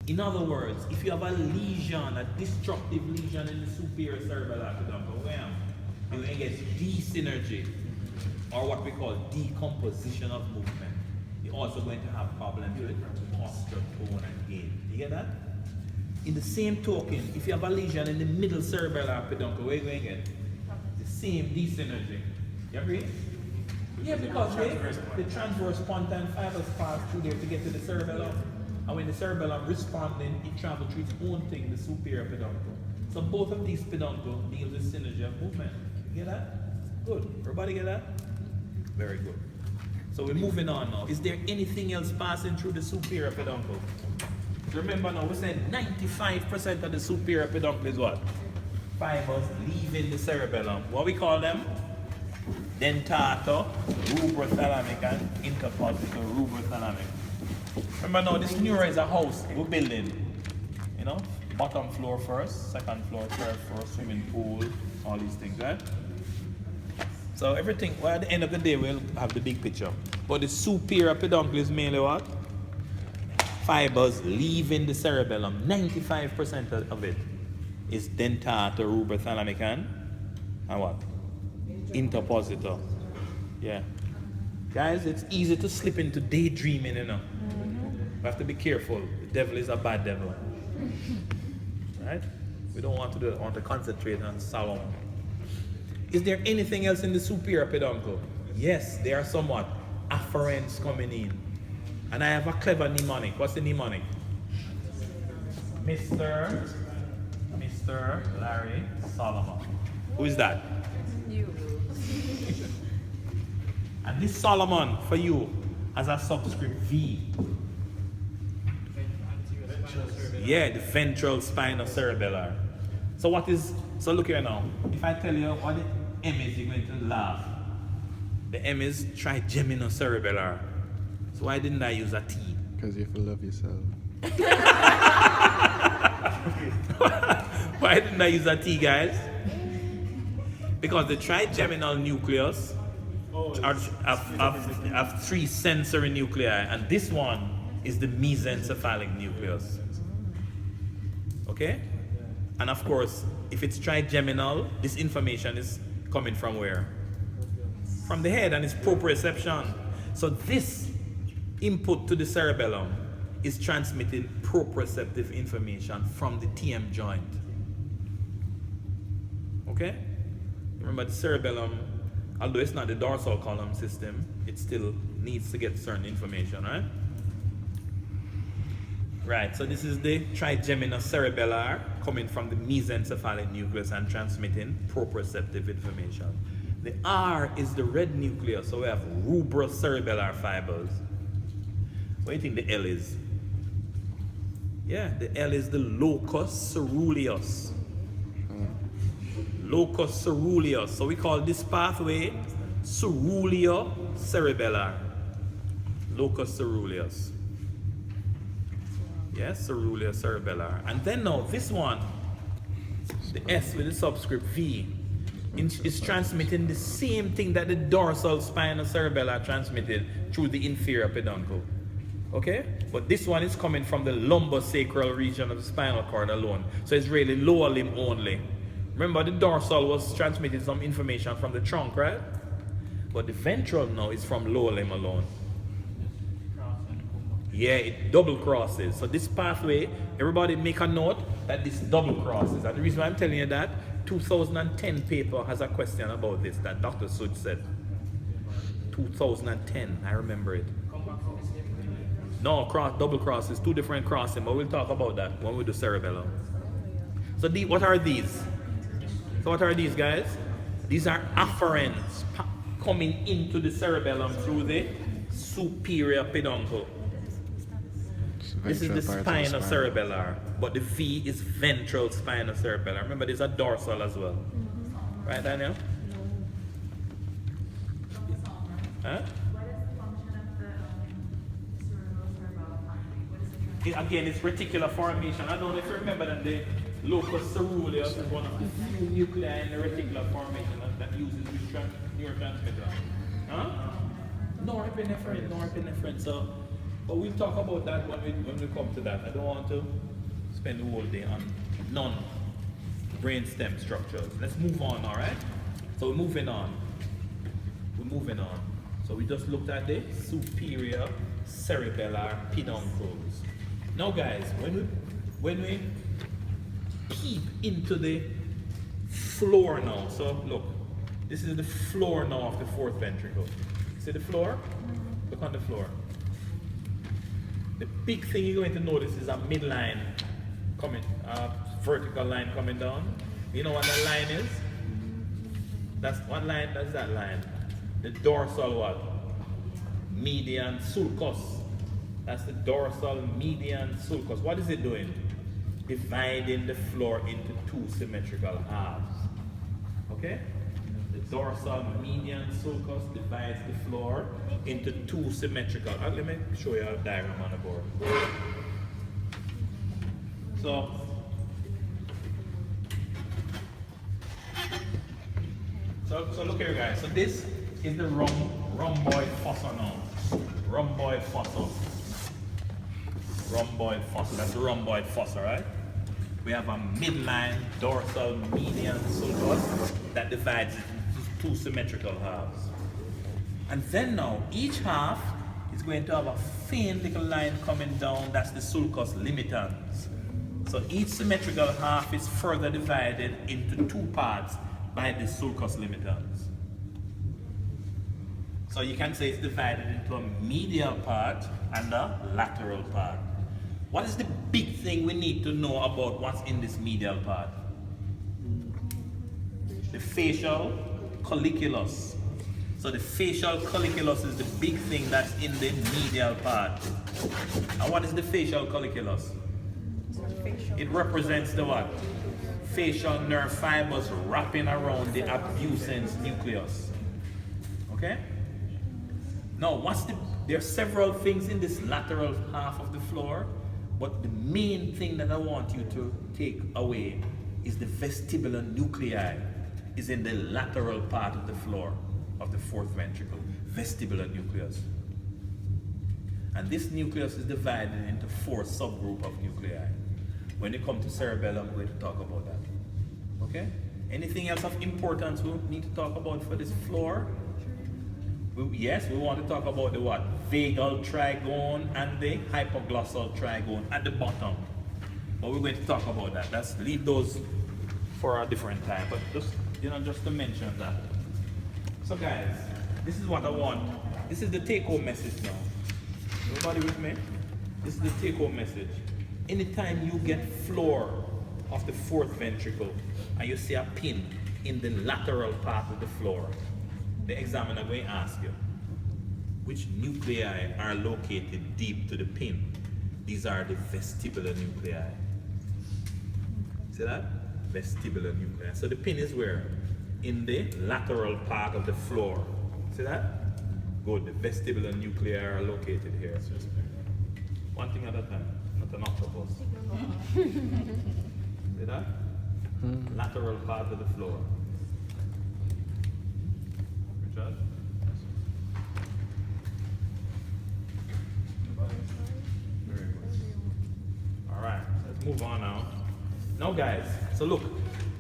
In other words, if you have a lesion, a destructive lesion in the superior cerebellar peduncle, you will get desynergy, or what we call decomposition of movement. You're also going to have problems with posture, tone, and gain. You get that? In the same token, if you have a lesion in the middle cerebellar peduncle, where are you going to get? The same desynergy. You agree? Yeah, because the transverse pontine fibers pass through there to get to the cerebellum. And when the cerebellum responding, it travels through its own thing, the superior peduncle. So both of these peduncles deal with synergy of movement. You get that? Good. Everybody get that? Very good. So we're moving on now. Is there anything else passing through the superior peduncle? Remember now, we said 95% of the superior peduncle is what? Fibers leaving the cerebellum. What we call them? Dentator, rubrothalamic, and interpositor rubrothalamic. Remember now, this neuro is a house we're building. You know, bottom floor first, second floor, third floor, swimming pool, all these things, right? So everything, well, at the end of the day, we'll have the big picture. But the superior peduncle is mainly what? Fibers leaving the cerebellum. 95% of it is dentator, rubrothalamic, and what? Interpositor. Yeah. Guys, it's easy to slip into daydreaming, you know. We have to be careful. The devil is a bad devil. Right? We don't want to do that. We want to concentrate on Solomon. Is there anything else in the superior peduncle? Yes, there are somewhat afferents coming in. And I have a clever mnemonic. What's the mnemonic? Mr. Larry Solomon. Who is that? You. And this Solomon for you has a subscript V. Yeah, the ventral spinocerebellar. So what is, so look here now. If I tell you what the M is, you're going to laugh. The M is trigeminocerebellar. So why didn't I use a T? Because you have to love yourself. Why didn't I use a T, guys? Because the trigeminal nucleus have three sensory nuclei, and this one is the mesencephalic nucleus. Okay? And of course, if it's trigeminal, this information is coming from where? From the head, and it's proprioception. So this input to the cerebellum is transmitting proprioceptive information from the TM joint. Okay? Remember, the cerebellum, although it's not the dorsal column system, it still needs to get certain information, right? Right, so this is the trigeminocerebellar coming from the mesencephalic nucleus and transmitting proprioceptive information. The R is the red nucleus, so we have rubrocerebellar fibers. What do you think the L is? Yeah, the L is the locus ceruleus. Locus ceruleus. So we call this pathway cerebellar. Locus ceruleus. Yes, cerebellar. And then now this one, the S with the subscript V, is transmitting the same thing that the dorsal spinocerebellar transmitted through the inferior peduncle. Okay? But this one is coming from the lumbosacral region of the spinal cord alone. So it's really lower limb only. Remember, the dorsal was transmitting some information from the trunk, right? But the ventral now is from lower limb alone. Yeah, it double crosses. So this pathway, everybody make a note that this double crosses. And the reason why I'm telling you that, 2010 paper has a question about this that Dr. Sud said. 2010, I remember it. No, double crosses, two different crossing, but we'll talk about that when we do cerebellum. So what are these? So what are these, guys? These are afferents coming into the cerebellum through the superior peduncle. This is the spinocerebellar, but the V is ventral spinocerebellar. Remember, there's a dorsal as well. Mm-hmm. Right, Daniel? Huh? Again, it's reticular formation. I don't know if you remember that the locus ceruleus is one of the few nuclei in the reticular formation that uses neurotransmitter. Huh? Norepinephrine. So But we'll talk about that when we come to that. I don't want to spend the whole day on non-brainstem structures. Let's move on, all right? So we're moving on. So we just looked at the superior cerebellar peduncles. Now guys, when we peep into the floor now, so look, this is the floor now of the fourth ventricle. See the floor? Look on the floor. The big thing you're going to notice is a midline coming, a vertical line coming down. You know what that line is? That's what line? That's that line. The dorsal what? Median sulcus. That's the dorsal median sulcus. What is it doing? Dividing the floor into two symmetrical halves. Okay? The dorsal median sulcus divides the floor into two symmetrical. Let me show you a diagram on the board. So look here, guys. So this is the rhomboid fossa now. Rhomboid fossa. Rhomboid fossa. That's the rhomboid fossa, right? We have a midline dorsal median sulcus that divides it into two symmetrical halves. And then now, each half is going to have a faint little line coming down. That's the sulcus limitans. So each symmetrical half is further divided into two parts by the sulcus limitans. So you can say it's divided into a medial part and a lateral part. What is the big thing we need to know about what's in this medial part? The facial colliculus. So the facial colliculus is the big thing that's in the medial part. And what is the facial colliculus? It represents the what? Facial nerve fibers wrapping around the abducens nucleus. Okay? Now, there are several things in this lateral half of the floor, but the main thing that I want you to take away is the vestibular nuclei is in the lateral part of the floor of the fourth ventricle, vestibular nucleus. And this nucleus is divided into four subgroups of nuclei. When you come to cerebellum, we're going to talk about that. Okay? Anything else of importance we need to talk about for this floor? Yes, we want to talk about the what? Vagal trigone and the hypoglossal trigone at the bottom. But we're going to talk about that. Let's leave those for a different time. But just to mention that. So guys, this is what I want. This is the take-home message now. Everybody with me? This is the take-home message. Anytime you get floor of the fourth ventricle and you see a pin in the lateral part of the floor, the examiner will ask you, which nuclei are located deep to the pin? These are the vestibular nuclei. See that? Vestibular nuclei. So the pin is where? In the lateral part of the floor. See that? Good. The vestibular nuclei are located here. One thing at a time, not an octopus. See that? Lateral part of the floor. Richard? Very good. Alright, let's move on now. Now guys, so look,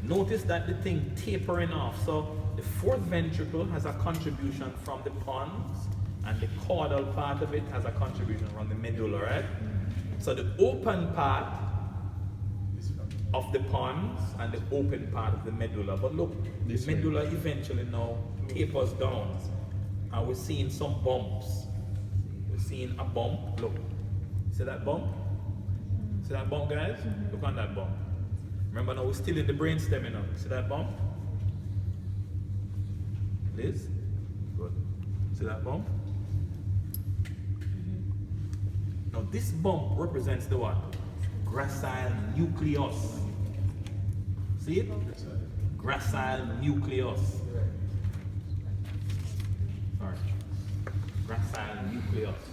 notice that the thing tapering off. So the fourth ventricle has a contribution from the pons, and the caudal part of it has a contribution from the medulla, right? So the open part of the pons and the open part of the medulla. But look, the medulla eventually now tapers down, and we're seeing some bumps. We're seeing a bump. Look, see that bump? See that bump, guys? Look on that bump. Remember now, we're still in the brainstem, you know. See that bump? Liz? Good. See that bump? Now this bump represents the what? Gracile nucleus. See it? Gracile nucleus. Sorry. Gracile nucleus.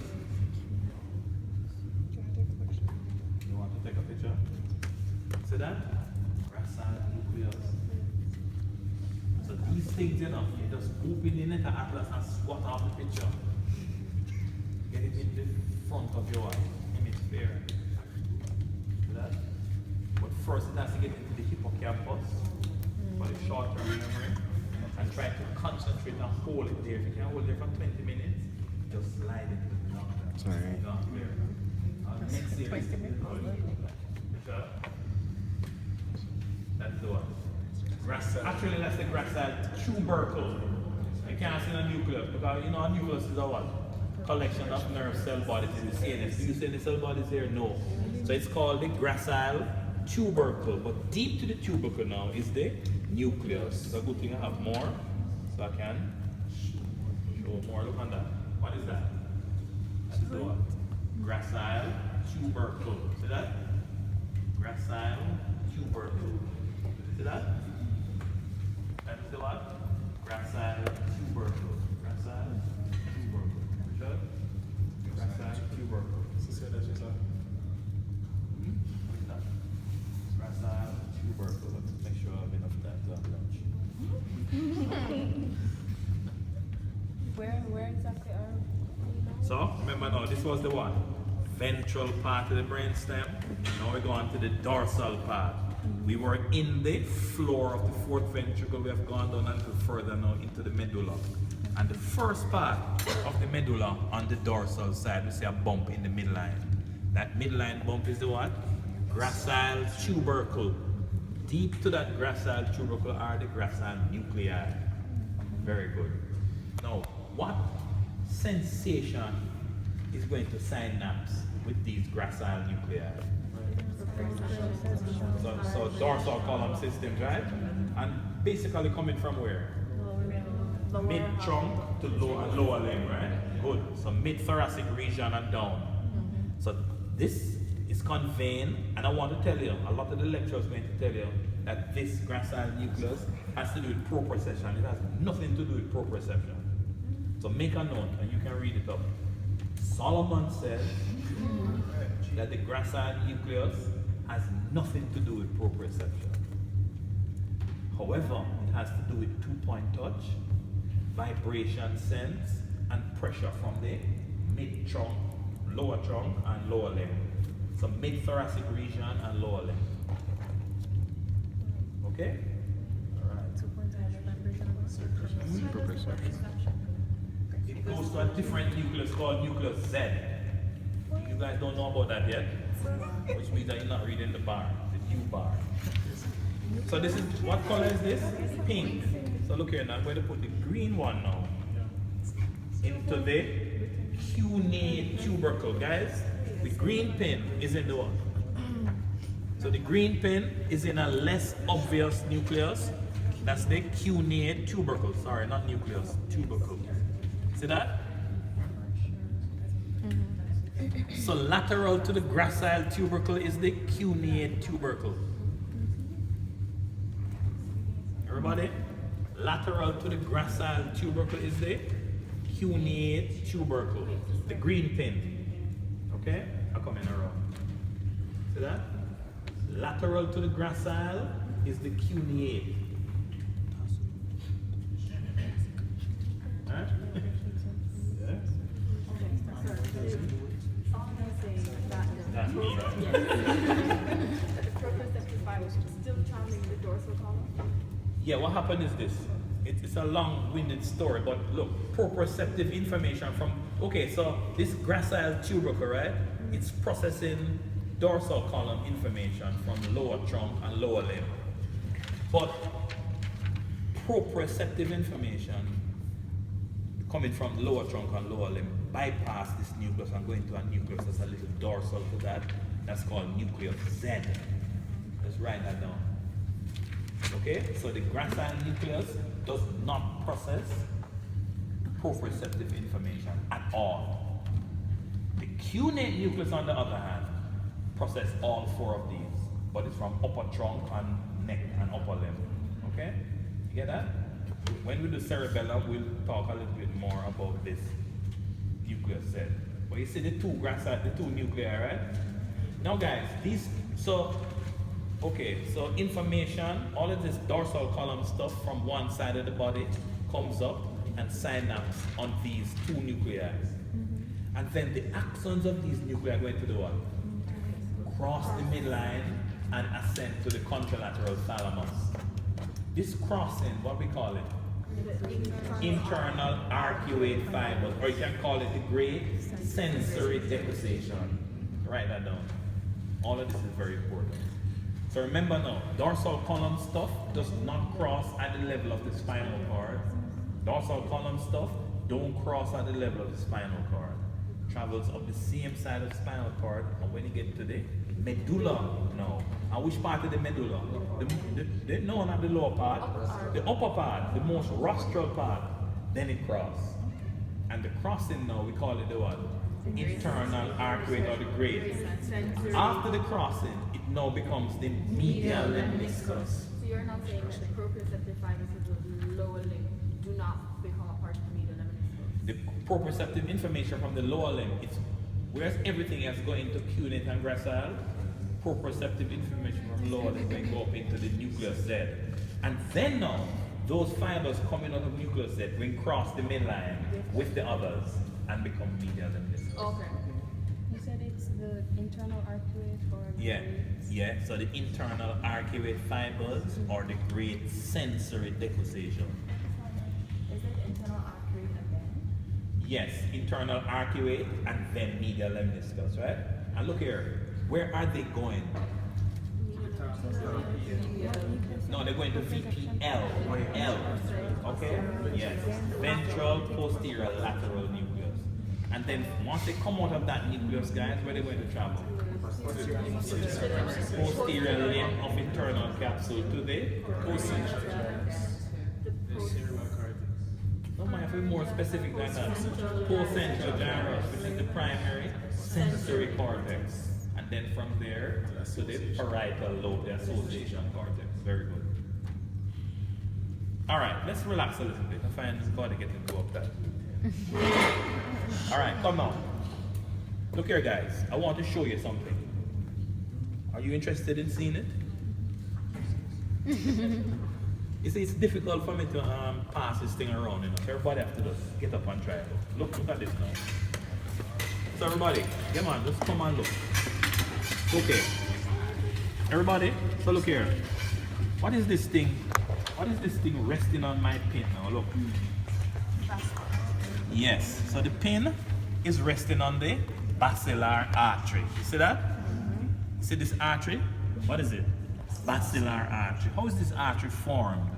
You want to take a picture? See that? Gracile nucleus. So these things, you know, you just open the nether atlas and squat off the picture. Get it in the front of your hemisphere. See that? But first it has to get into the hippocampus for the short-term memory, and try to concentrate and hold it there. If you can hold it there for 20 minutes, just slide it to the longer. Sorry. Next series. That's the one. Actually, that's the gracile tubercle. You can't see the nucleus because you know a nucleus is a what? Collection of nerve cell bodies in the CNS. Do you see the cell bodies here? No. So it's called the gracile tubercle. But deep to the tubercle now is the nucleus. It's a good thing I have more, so I can show more. Look on that. What is that? That's the what? Gracile tubercle. See that? Gracile tubercle. See that? That's the what? Gracile tubercle. Gracile tubercle. Richard? Gracile tubercle. What is that? Gracile tubercle. Let's make sure I have enough time to have lunch. Where exactly are we now? So, remember now, this was the what? Ventral part of the brainstem. Now we go on to the dorsal part. We were in the floor of the fourth ventricle. We have gone down a little further now into the medulla. And the first part of the medulla on the dorsal side, we see a bump in the midline. That midline bump is the what? Gracile tubercle. Deep to that gracile tubercle are the gracile nuclei. Very good. Now, what sensation is going to synapse with these gracile nuclei? So dorsal column systems, right? And basically coming from where? Mid-trunk to lower limb, right? Good. So mid-thoracic region and down. So this is conveying, and I want to tell you, a lot of the lecturers are going to tell you that this gracile nucleus has to do with proprioception. It has nothing to do with proprioception. So make a note and you can read it up. Solomon says that the gracile nucleus has nothing to do with proprioception. However, it has to do with two-point touch, vibration sense, and pressure from the mid-trunk, lower trunk, and lower limb. So mid-thoracic region and lower limb. Okay? Alright. It goes to a different nucleus called nucleus Z. You guys don't know about that yet? Which means that you're not reading the bar, the U bar. So this is, what color is this? Pink. So look here now, I'm going to put the green one now into the cuneate tubercle, guys. The green pin is in the one. So the green pin is in a less obvious nucleus. That's the cuneate tubercle. Sorry, not nucleus, tubercle. See that? So lateral to the gracile tubercle is the cuneate tubercle. Everybody? Lateral to the gracile tubercle is the cuneate tubercle. The green pin. Okay? I'll come in around. See that? Lateral to the gracile is the cuneate. Alright? Yeah? That's me, right? Still charming the dorsal column? Yeah, what happened is this. It's a long-winded story, but look, proprioceptive information from, okay, so this gracile tubercle, right? It's processing dorsal column information from lower trunk and lower limb. But proprioceptive information coming from lower trunk and lower limb bypass this nucleus and go into a nucleus that's a little dorsal to that. That's called nucleus Z. Just write that down. Okay, so the gracile nucleus does not process proprioceptive information at all. The cuneate nucleus, on the other hand, process all four of these, but it's from upper trunk and neck and upper limb. Okay, you get that? When we do cerebellum, we'll talk a little bit more about this nucleus Z. But you see the two gracile, the two nuclei, right? Now, guys, these okay, so information, all of this dorsal column stuff from one side of the body comes up and synapse on these two nuclei. And then the axons of these nuclei are going to do what? Cross the midline and ascend to the contralateral thalamus. This crossing, what we call it? Internal arcuate fibers, or you can call it the great sensory deposition. Write that down. All of this is very important. So remember now, dorsal column stuff does not cross at the level of the spinal cord. Dorsal column stuff don't cross at the level of the spinal cord. Travels up the same side of the spinal cord, and when you get to the medulla now. And which part of the medulla? No, not the lower part. The upper part, the most rostral part. Then it crosses. And the crossing now, we call it the what? Internal arcuate or the great. After the crossing, it now becomes the medial lemniscus. So you're not saying that the proprioceptive fibers of the lower limb do not become a part of the medial lemniscus? The proprioceptive information from the lower limb, whereas everything else going into cunate and gracile, proprioceptive information from lower limb can go up into the nucleus Z. And then now, those fibers coming out of nucleus Z will cross the midline with the others and become medial lemniscus. Okay. You said it's the internal arcuate or the Yeah. So the internal arcuate fibers or the great sensory decussation. Is it internal arcuate again? Yes, internal arcuate and then medial lemniscus, right? And look here, where are they going? No, they're going to VPL. L. Okay? Yes. Ventral posterior lateral nucleus. And then once they come out of that nucleus, guys, where are they going to travel? Posterior limb of internal capsule to the posterior. No, might have to be more specific than that. Postcentral gyrus, which is the primary sensory cortex. And then from there to the parietal lobe, the association cortex. Very good. All right, let's relax a little bit. I find this body getting go up that. All right, come on. Look here, guys. I want to show you something. Are you interested in seeing it? You see, it's difficult for me to pass this thing around, you know. So everybody has to just get up and try it. Look at this now. So everybody, come on, just come and look. Okay. Everybody, so look here. What is this thing? What is this thing resting on my pin now? Look. Yes, so the pin is resting on the basilar artery. You see that? See this artery? What is it? Basilar artery. How is this artery formed?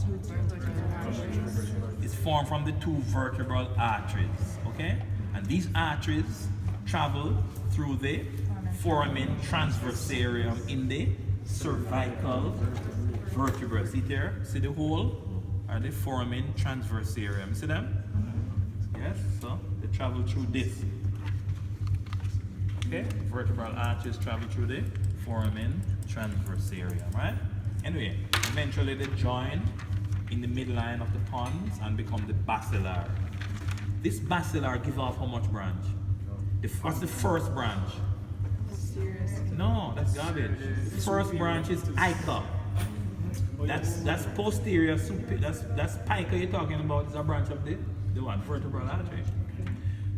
It's formed from the two vertebral arteries, okay? And these arteries travel through the foramen transversarium in the cervical vertebra. See there? See the hole? Or the foramen transversarium. See them? Yes, so they travel through this. Okay? Vertebral arteries travel through the foramen transversarium, right? Anyway, eventually they join in the midline of the pons and become the basilar. This basilar gives off how much branch? What's the first branch? No, that's garbage. The first branch is Ica. That's posterior, that's pica you're talking about, is a branch of the one, vertebral artery.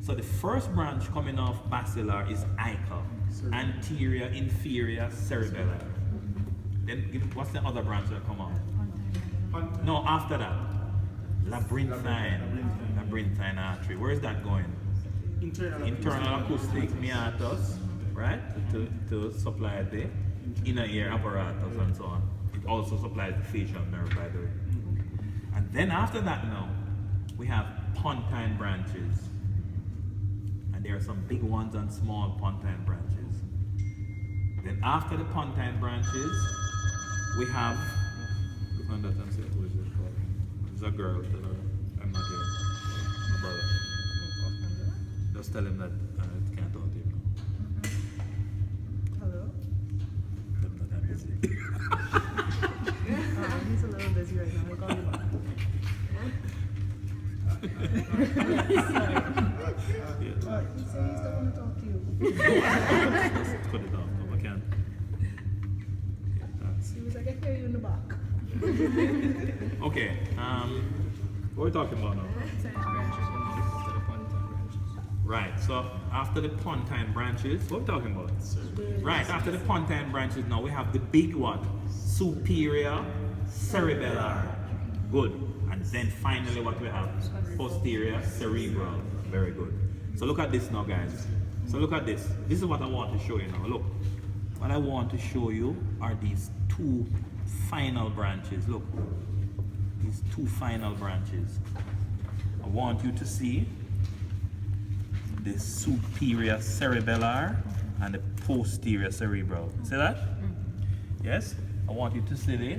So the first branch coming off basilar is Ica, anterior, inferior, cerebellar. Then what's the other branch that come off? No, after that, labyrinthine artery. Where is that going? Internal acoustic meatus, right? To supply the inner ear apparatus and so on. It also supplies the facial nerve, by the way. And then after that now, we have pontine branches. And there are some big ones and small pontine branches. Then after the pontine branches, we have, there's a girl, I'm not here, my brother. Just tell him that I can't talk to him now. Hello? I'm not that busy. He's a little busy right now. We'll call you back. He said he's don't want to talk to you. Let's put it off. No, I can't. He was like, I hear you in the back. Okay, what are we talking about now? Right, so after the pontine branches, what are we talking about? Right, after the pontine branches now we have the big one, superior cerebellar. Good. And then finally what we have? Posterior cerebral. Very good. So look at this now, guys. So look at this. This is what I want to show you now. Look. What I want to show you are these two final branches. Look. These two final branches. I want you to see the superior cerebellar and the posterior cerebral. See that? Yes? I want you to see the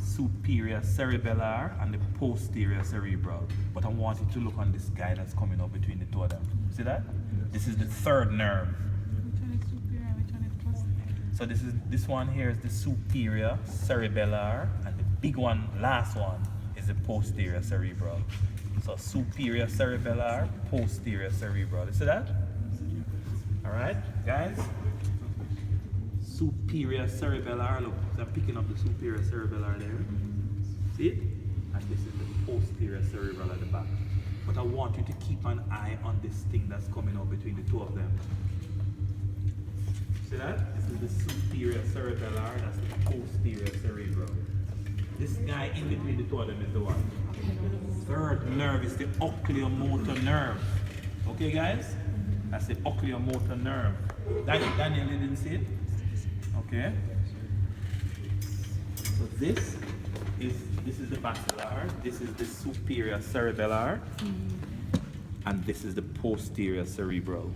superior cerebellar and the posterior cerebral. But I want you to look on this guy that's coming up between the two of them. See that? This is the third nerve. Which one is superior, which one is posterior? So this one here is the superior cerebellar, and the big one, last one, is the posterior cerebral. So superior cerebellar, posterior cerebral. You see that? Alright, guys? Superior cerebellar, look, I'm picking up the superior cerebellar there. See it? And this is the posterior cerebral at the back. But I want you to keep an eye on this thing that's coming out between the two of them. See that? This is the superior cerebellar, that's the posterior cerebral. This guy in between the two of them is the one. Third nerve is the oculomotor nerve. Okay, guys? That's the oculomotor nerve. Daniel, you didn't see it? Okay. So this is the basilar, this is the superior cerebellar, and this is the posterior cerebral.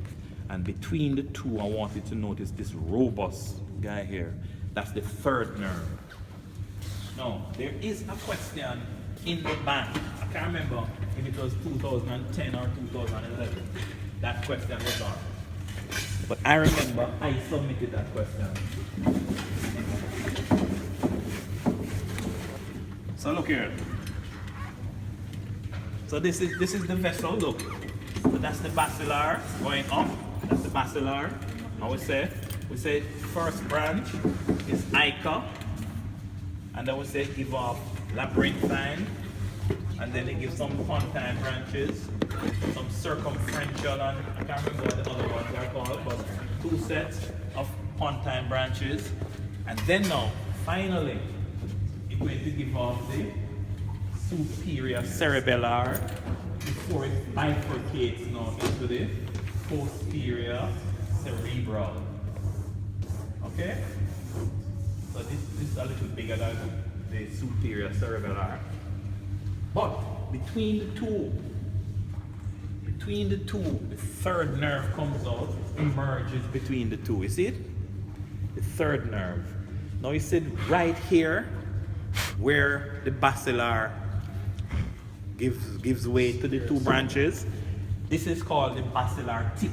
And between the two, I want you to notice this robust guy here. That's the third nerve. Now, there is a question in the bank. I can't remember if it was 2010 or 2011. That question was on. But I remember I submitted that question. So look here. So this is the vessel, look. So that's the basilar going up. That's the basilar. And we say first branch is Ica. And then we say give off labyrinthine. And then they give some pontine branches, some circumferential, and I can't remember what the other ones are called, but two sets of pontine branches. And then now, finally, you're going to give off the superior cerebellar before it bifurcates now into the posterior cerebral. Okay? So this is a little bigger than the superior cerebellar. But between the two, the third nerve comes out, emerges between the two. You see it? The third nerve. Now you see right here where the basilar gives way to the two branches. This is called the basilar tip.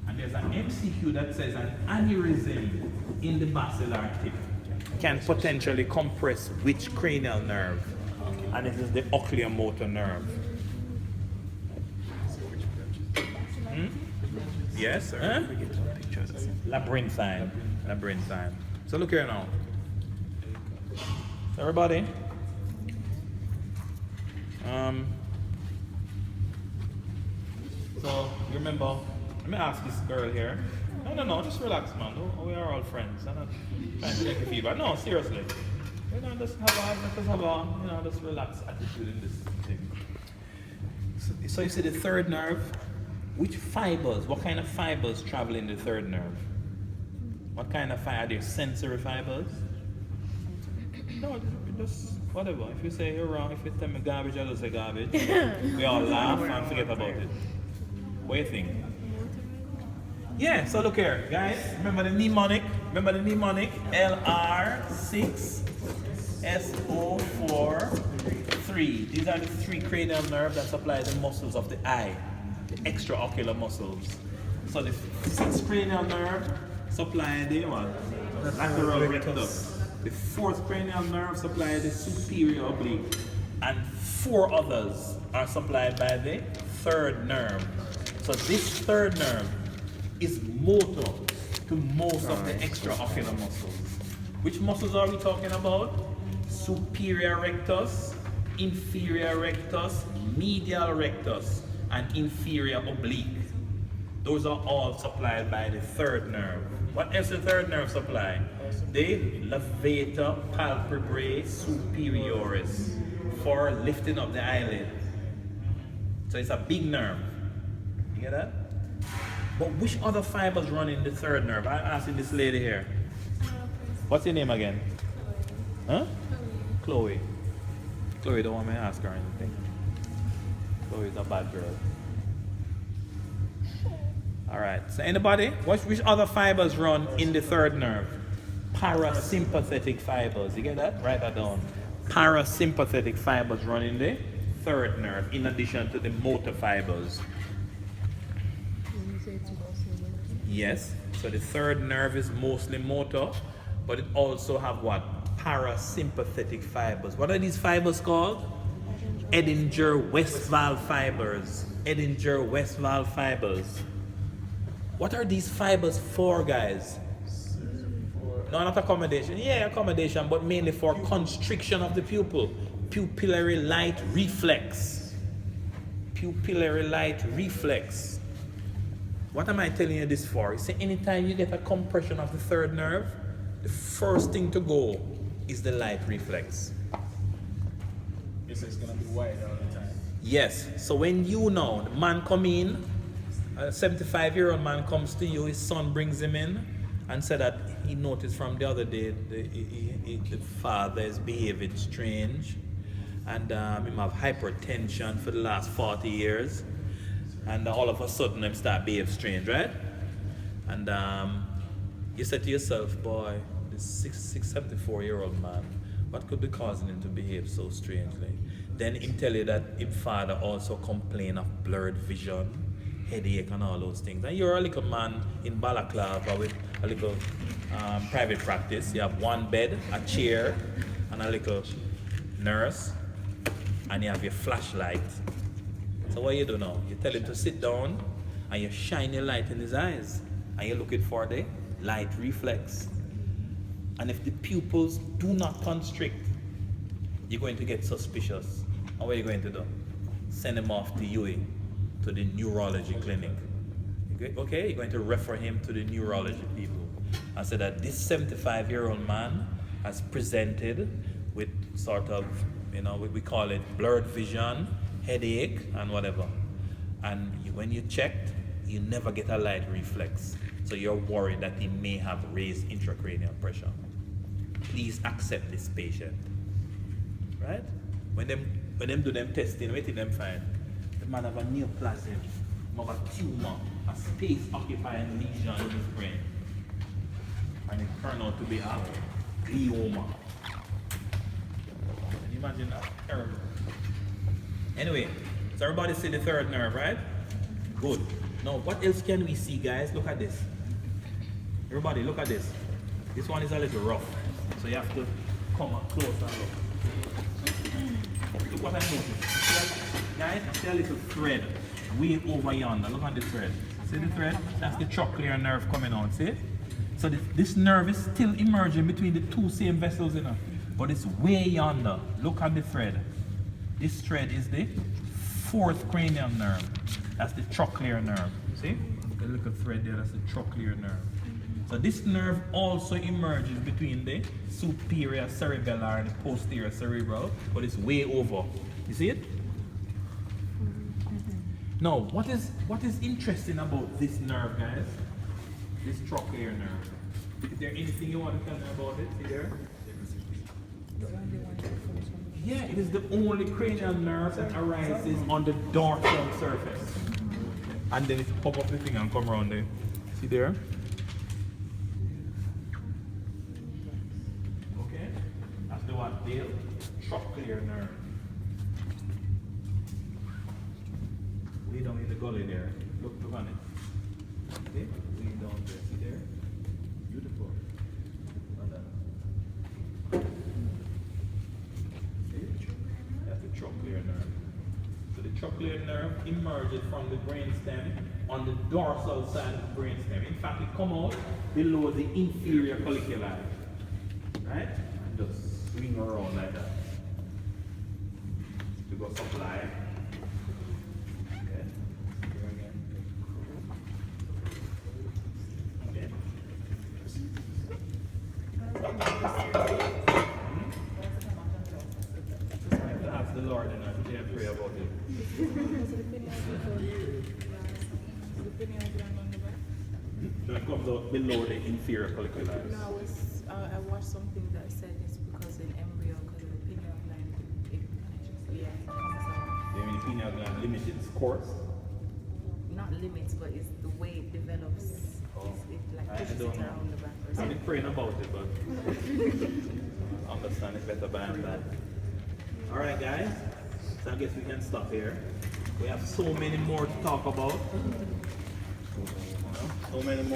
And there's an MCQ that says an aneurysm in the basilar tip can potentially compress which cranial nerve? And this is the oculomotor nerve. Yes, sir. Labyrinthine. Labyrinthine. So look here now. Everybody. So you remember, let me ask this girl here. No, just relax, man. We are all friends. I'm not trying to make you feel bad. No, seriously. Just have a just relaxed attitude in this thing. So you see the third nerve, which fibers, what kind of fibers travel in the third nerve? What kind of fibers? Are there sensory fibers? No, just whatever. If you say you're wrong, if you tell me garbage, I'll just say garbage. We all laugh and forget about it. What do you think? Yeah, so look here, guys. Remember the mnemonic? LR6 SO4 3. These are the three cranial nerves that supply the muscles of the eye, the extraocular muscles. So the sixth cranial nerve supply the lateral rectus. The fourth cranial nerve supply the superior oblique, and four others are supplied by the third nerve. So this third nerve is motor to most of the extraocular muscles. Which muscles are we talking about? Superior rectus, inferior rectus, medial rectus. and inferior oblique. Those are all supplied by the third nerve. What else the third nerve supply? The levator palpebrae superioris for lifting up the eyelid. So it's a big nerve. You get that? But which other fibers run in the third nerve? I'm asking this lady here. What's your name again? Huh? Chloe. Chloe don't want me to ask her anything. Chloe's a bad girl. Alright, so anybody? Which other fibers run in the third nerve? Parasympathetic fibers. You get that? Write that down. Parasympathetic fibers run in the third nerve in addition to the motor fibers. Yes, so the third nerve is mostly motor, but it also have what? Parasympathetic fibers. What are these fibers called? Edinger-Westphal fibers. Edinger-Westphal fibers. What are these fibers for, guys? No, not accommodation. Yeah, accommodation, but mainly for constriction of the pupil. Pupillary light reflex. Pupillary light reflex. What am I telling you this for? You see, anytime you get a compression of the third nerve, the first thing to go is the light reflex. Yes, it's gonna be wide all the time. Yes. So when you know the man come in, a 75-year-old man comes to you, his son brings him in and said that he noticed from the other day the father is behaving strange and him have hypertension for the last 40 years and all of a sudden him start behave strange, right? And you said to yourself, boy, this 74-year-old man, what could be causing him to behave so strangely? Then him tell you that his father also complain of blurred vision, headache and all those things. And you're a little man in balaclava with a little private practice. You have one bed, a chair, and a little nurse, and you have your flashlight. So what you do now? You tell him to sit down, and you shine your light in his eyes, and you're looking for the light reflex. And if the pupils do not constrict, you're going to get suspicious. And what are you going to do? Send him off to UE, to the neurology clinic. Okay, you're going to refer him to the neurology people and say that this 75-year-old man has presented with sort of, we call it blurred vision, headache, and whatever. And when you checked, you never get a light reflex. So you're worried that he may have raised intracranial pressure. Please accept this patient. Right? When them do them testing, what did them find? The man have a neoplasm, have a tumor, a space occupying lesion in his brain. And it turned out to be a glioma. Can you imagine that? Terrible. Anyway, so everybody see the third nerve, right? Good. Now, what else can we see, guys? Look at this. Everybody, look at this. This one is a little rough, so you have to come up close and look. Look what I noticed. Guys, see a little thread way over yonder. Look at the thread. See the thread? That's the trochlear nerve coming out, see? So this nerve is still emerging between the two same vessels, but it's way yonder. Look at the thread. This thread is the fourth cranial nerve. That's the trochlear nerve. See? The little thread there, that's the trochlear nerve. So this nerve also emerges between the superior cerebellar and the posterior cerebral, but it's way over. You see it? Now, what is interesting about this nerve, guys? This trochlear nerve. Is there anything you want to tell me about it? See there? Yeah, it is the only cranial nerve that arises on the dorsal surface. And then it pop up the thing and come around there. See there? Okay? That's the what? The trochlear nerve. Way down in the gully there. Look on it. See? Way down there. See there? Beautiful. That's the trochlear nerve. So the trochlear nerve emerges from the brainstem on the dorsal side of the brainstem. In fact, it comes out below the inferior colliculi. Right? And just swing around like that. To go supply. Okay. So it comes out below the inferior colliculus. No, I watched something that said it's because in embryo, because of the pineal gland, it comes out. You mean the pineal gland limits its course? Not limits, but it's the way it develops. It like I pushes don't it know. around the back or I've something. been praying about it, but I understand it better by and by. Alright guys, so I guess we can stop here. We have so many more to talk about. So many more.